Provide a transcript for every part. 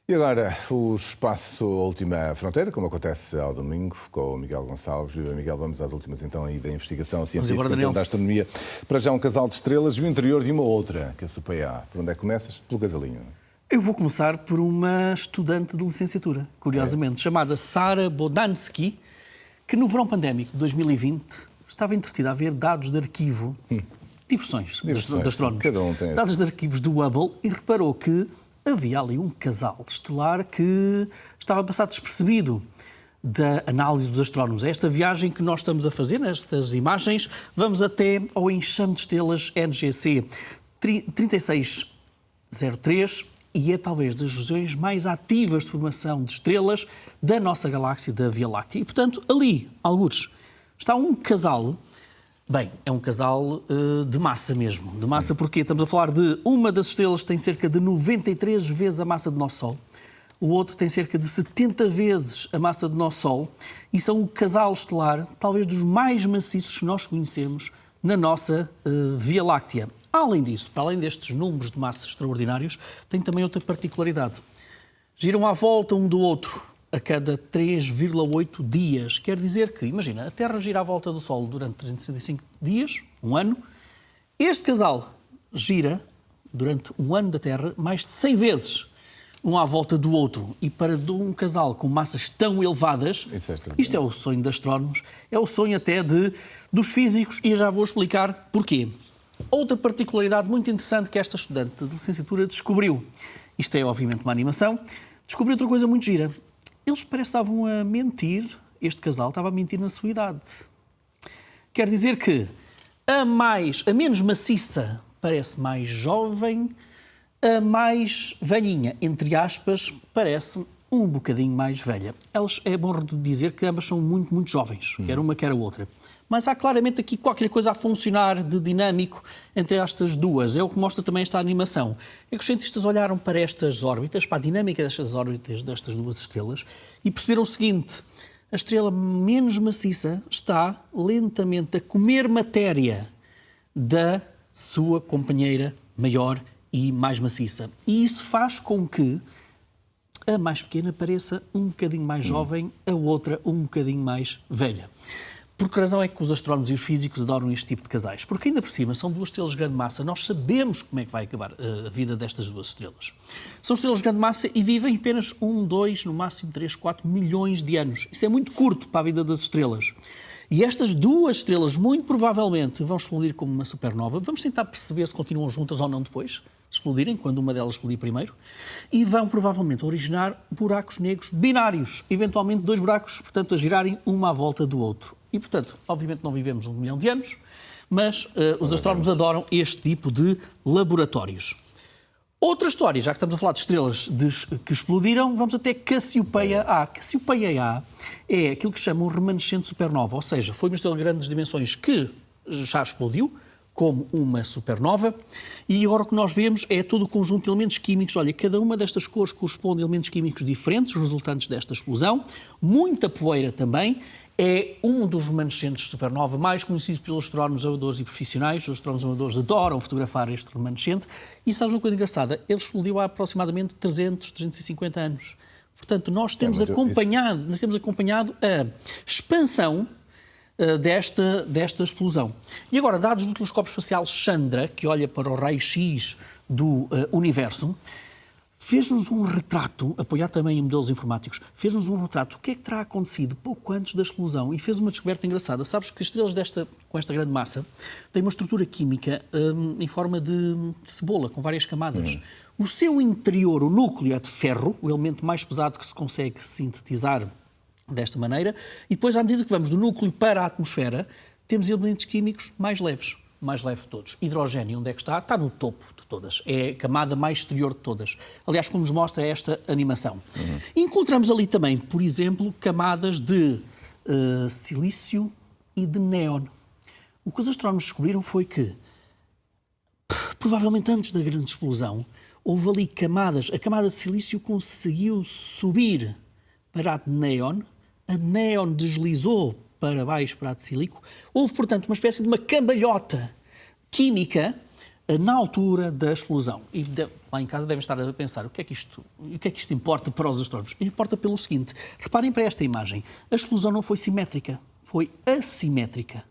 E agora, o espaço Última Fronteira, como acontece ao domingo, com o Miguel Gonçalves. Viva, Miguel, vamos às últimas então aí da investigação científica da astronomia. Para já um casal de estrelas e o interior de uma outra, que é a Super-A. Por onde é que começas? Pelo casalinho. Eu vou começar por uma estudante de licenciatura, curiosamente, chamada Sara Bodansky, que no verão pandémico de 2020 estava entretida a ver dados de arquivo, diversões de astrónomos, dados de arquivos do Hubble, e reparou que havia ali um casal estelar que estava a passar despercebido da análise dos astrónomos. Esta viagem que nós estamos a fazer, nestas imagens, vamos até ao enxame de estrelas NGC 3603 e é talvez das regiões mais ativas de formação de estrelas da nossa galáxia, da Via Láctea. E, portanto, ali, algures, está um casal. Bem, é um casal de massa mesmo. De massa porque estamos a falar de uma das estrelas que tem cerca de 93 vezes a massa do nosso Sol. O outro tem cerca de 70 vezes a massa do nosso Sol. E são o casal estelar, talvez dos mais maciços que nós conhecemos na nossa Via Láctea. Além disso, para além destes números de massa extraordinários, tem também outra particularidade. Giram à volta um do outro a cada 3,8 dias. Quer dizer que, imagina, a Terra gira à volta do Sol durante 365 dias, um ano. Este casal gira, durante um ano da Terra, mais de 100 vezes um à volta do outro. E para um casal com massas tão elevadas, isto é o sonho de astrónomos, é o sonho até dos físicos, e eu já vou explicar porquê. Outra particularidade muito interessante que esta estudante de licenciatura descobriu, isto é obviamente uma animação, descobriu outra coisa muito gira. Eles parece que estavam a mentir, este casal estava a mentir na sua idade. Quer dizer que a menos maciça parece mais jovem, a mais velhinha, entre aspas, parece um bocadinho mais velha. Elas, é bom dizer que ambas são muito, muito jovens, quer uma, quer a outra. Mas há claramente aqui qualquer coisa a funcionar de dinâmico entre estas duas. É o que mostra também esta animação. É que os cientistas olharam para estas órbitas, para a dinâmica destas órbitas destas duas estrelas, e perceberam o seguinte: a estrela menos maciça está lentamente a comer matéria da sua companheira maior e mais maciça. E isso faz com que a mais pequena pareça um bocadinho mais jovem, a outra um bocadinho mais velha. Por que razão é que os astrónomos e os físicos adoram este tipo de casais? Porque ainda por cima são duas estrelas de grande massa. Nós sabemos como é que vai acabar a vida destas duas estrelas. São estrelas de grande massa e vivem apenas 1, 2, no máximo 3, 4 milhões de anos. Isso é muito curto para a vida das estrelas. E estas duas estrelas, muito provavelmente, vão explodir como uma supernova. Vamos tentar perceber se continuam juntas ou não depois de explodirem, quando uma delas explodir primeiro. E vão provavelmente originar buracos negros binários. Eventualmente 2 buracos, portanto, a girarem uma à volta do outro. E, portanto, obviamente não vivemos 1 milhão de anos, mas os astrónomos adoram este tipo de laboratórios. Outra história, já que estamos a falar de estrelas que explodiram, vamos até Cassiopeia A. Cassiopeia A é aquilo que chamam remanescente supernova, ou seja, foi uma estrela de grandes dimensões que já explodiu, como uma supernova, e agora o que nós vemos é todo o conjunto de elementos químicos. Olha, cada uma destas cores corresponde a elementos químicos diferentes, resultantes desta explosão. Muita poeira também. É um dos remanescentes de supernova mais conhecidos pelos astrónomos amadores e profissionais. Os astrónomos amadores adoram fotografar este remanescente. E sabes uma coisa engraçada? Ele explodiu há aproximadamente 300, 350 anos. Portanto, nós temos acompanhado a expansão desta explosão. E agora, dados do telescópio espacial Chandra, que olha para o raio-x do universo, fez-nos um retrato, apoiado também em modelos informáticos, fez-nos um retrato do que é que terá acontecido pouco antes da explosão, e fez uma descoberta engraçada. Sabes que as estrelas com esta grande massa têm uma estrutura química em forma de cebola, com várias camadas. O seu interior, o núcleo, é de ferro, o elemento mais pesado que se consegue sintetizar desta maneira, e depois, à medida que vamos do núcleo para a atmosfera, temos elementos químicos mais leves. Mais leve de todos. Hidrogênio, onde é que está? Está no topo de todas. É a camada mais exterior de todas. Aliás, como nos mostra esta animação. Encontramos ali também, por exemplo, camadas de silício e de néon. O que os astrónomos descobriram foi que, provavelmente antes da grande explosão, houve ali camadas. A camada de silício conseguiu subir para a de néon. A néon deslizou para baixo, para a de sílico. Houve, portanto, uma espécie de uma cambalhota química na altura da explosão. E lá em casa devem estar a pensar, o que é que isto importa para os astrónomos? Importa pelo seguinte, reparem para esta imagem. A explosão não foi simétrica, foi assimétrica.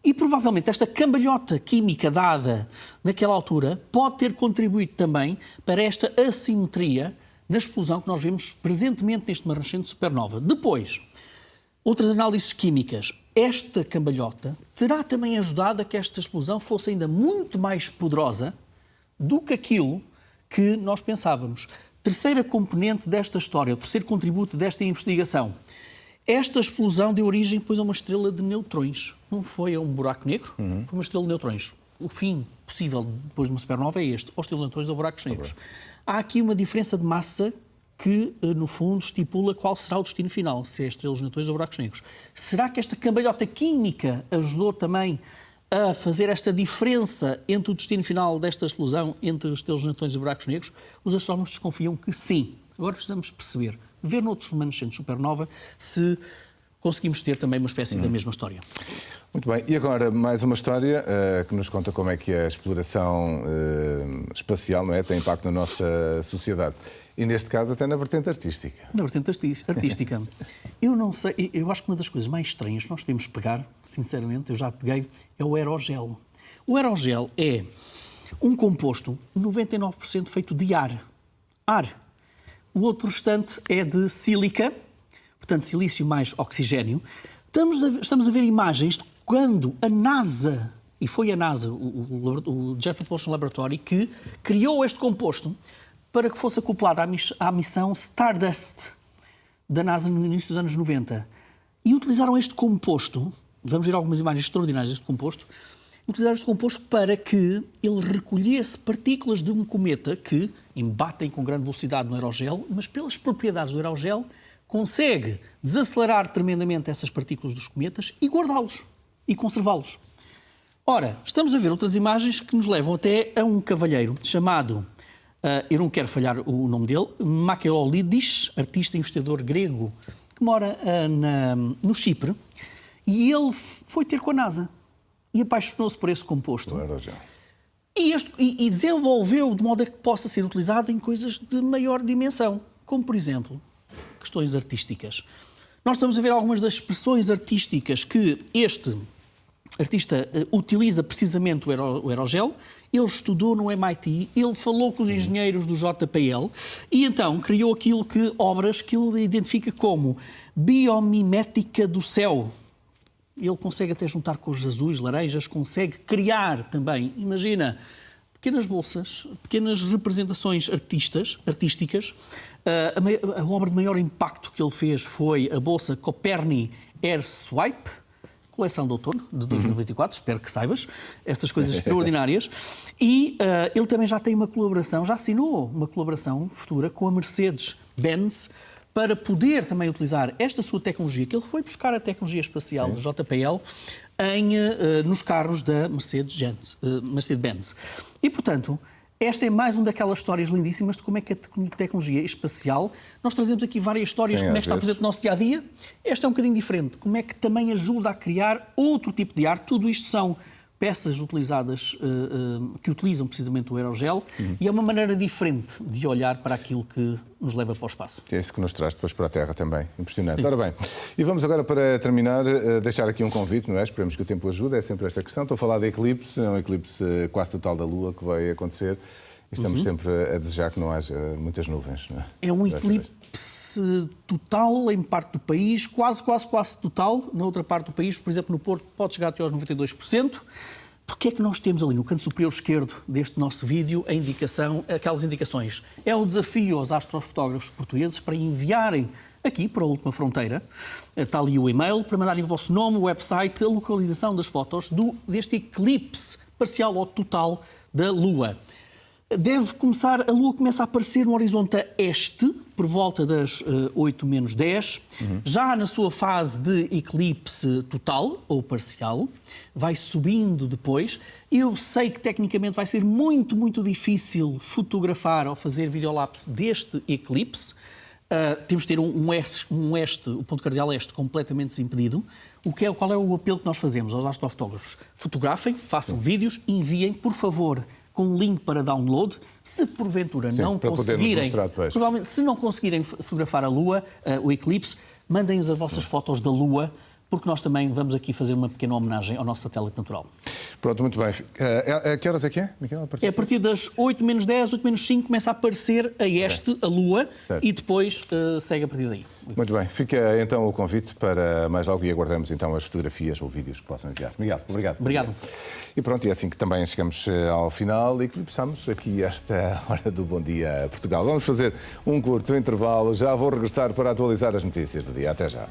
E provavelmente esta cambalhota química dada naquela altura pode ter contribuído também para esta assimetria na explosão que nós vemos presentemente neste nascente supernova. Depois, outras análises químicas. Esta cambalhota terá também ajudado a que esta explosão fosse ainda muito mais poderosa do que aquilo que nós pensávamos. Terceira componente desta história, o terceiro contributo desta investigação. Esta explosão deu origem, pois, a uma estrela de neutrões. Não foi a um buraco negro, foi uma estrela de neutrões. O fim possível depois de uma supernova é este, ou estrela de neutrões ou buracos negros. Há aqui uma diferença de massa que, no fundo, estipula qual será o destino final, se é estrelas de neutrões ou buracos negros. Será que esta cambalhota química ajudou também a fazer esta diferença entre o destino final desta explosão entre estrelas de neutrões e buracos negros? Os astrónomos desconfiam que sim. Agora precisamos perceber, ver noutros remanescentes supernova, se conseguimos ter também uma espécie da mesma história. Muito bem. E agora mais uma história que nos conta como é que a exploração espacial, não é, tem impacto na nossa sociedade. E neste caso até na vertente artística. Na vertente artística. Eu não sei, eu acho que uma das coisas mais estranhas que nós temos de pegar, sinceramente, eu já peguei, é o aerogel. O aerogel é um composto 99% feito de ar. O outro restante é de sílica, portanto silício mais oxigênio. Estamos a ver imagens de quando a NASA, e foi a NASA, o Jet Propulsion Laboratory, que criou este composto para que fosse acoplado à missão Stardust da NASA no início dos anos 90. E utilizaram este composto, vamos ver algumas imagens extraordinárias deste composto, utilizaram este composto para que ele recolhesse partículas de um cometa que embatem com grande velocidade no aerogel, mas pelas propriedades do aerogel consegue desacelerar tremendamente essas partículas dos cometas e guardá-los e conservá-los. Ora, estamos a ver outras imagens que nos levam até a um cavalheiro chamado, eu não quero falhar o nome dele, Makelolidis, artista e investigador grego, que mora no Chipre, e ele foi ter com a NASA e apaixonou-se por esse composto. E desenvolveu de modo a que possa ser utilizado em coisas de maior dimensão, como, por exemplo, questões artísticas. Nós estamos a ver algumas das expressões artísticas que este artista utiliza precisamente o aerogel. Ele estudou no MIT, ele falou com os engenheiros do JPL e então criou obras que ele identifica como biomimética do céu. Ele consegue até juntar cores azuis, laranjas, consegue criar também, imagina, pequenas bolsas, pequenas representações artísticas. A obra de maior impacto que ele fez foi a bolsa Coperni Air Swipe, coleção de outono de 2024, espero que saibas, estas coisas extraordinárias. E ele também já tem já assinou uma colaboração futura com a Mercedes-Benz para poder também utilizar esta sua tecnologia, que ele foi buscar a tecnologia espacial do JPL nos carros da Mercedes-Benz. E, portanto, esta é mais uma daquelas histórias lindíssimas de como é que a tecnologia espacial... Nós trazemos aqui várias histórias de como é que está presente no nosso dia-a-dia. Esta é um bocadinho diferente. Como é que também ajuda a criar outro tipo de arte. Tudo isto são peças utilizadas, que utilizam precisamente o aerogel, e é uma maneira diferente de olhar para aquilo que nos leva para o espaço. É isso que nos traz depois para a Terra também. Impressionante. Sim. Ora bem, e vamos agora, para terminar, deixar aqui um convite, não é? Esperemos que o tempo ajude, é sempre esta questão. Estou a falar de eclipse, é um eclipse quase total da Lua que vai acontecer. E estamos sempre a desejar que não haja muitas nuvens, não é? É um eclipse total em parte do país, quase total. Na outra parte do país, por exemplo, no Porto, pode chegar até aos 92%. Porque é que nós temos ali no canto superior esquerdo deste nosso vídeo aquelas indicações? É o desafio aos astrofotógrafos portugueses para enviarem aqui para a Última Fronteira, está ali o e-mail, para mandarem o vosso nome, o website, a localização das fotos deste eclipse parcial ou total da Lua. A Lua começa a aparecer no horizonte a este, por volta das 8 menos 10, já na sua fase de eclipse total ou parcial, vai subindo depois. Eu sei que tecnicamente vai ser muito, muito difícil fotografar ou fazer videolapse deste eclipse. temos de ter o ponto cardeal este completamente desimpedido. Qual é o apelo que nós fazemos aos astrofotógrafos? Fotografem, façam vídeos, enviem, por favor, com um link para download. Se porventura não conseguirem, provavelmente, se não conseguirem fotografar a Lua, o eclipse, mandem-nos as vossas fotos da Lua, porque nós também vamos aqui fazer uma pequena homenagem ao nosso satélite natural. Pronto, muito bem. Que horas é que é, Miguel? A partir das 8-10, 8-5, começa a aparecer a Lua, certo. E depois segue a partir daí. Muito bem. Fica então o convite para mais logo e aguardamos então as fotografias ou vídeos que possam enviar. Miguel, obrigado. Obrigado. E pronto, e é assim que também chegamos ao final e eclipsamos aqui esta hora do Bom Dia Portugal. Vamos fazer um curto intervalo. Já vou regressar para atualizar as notícias do dia. Até já.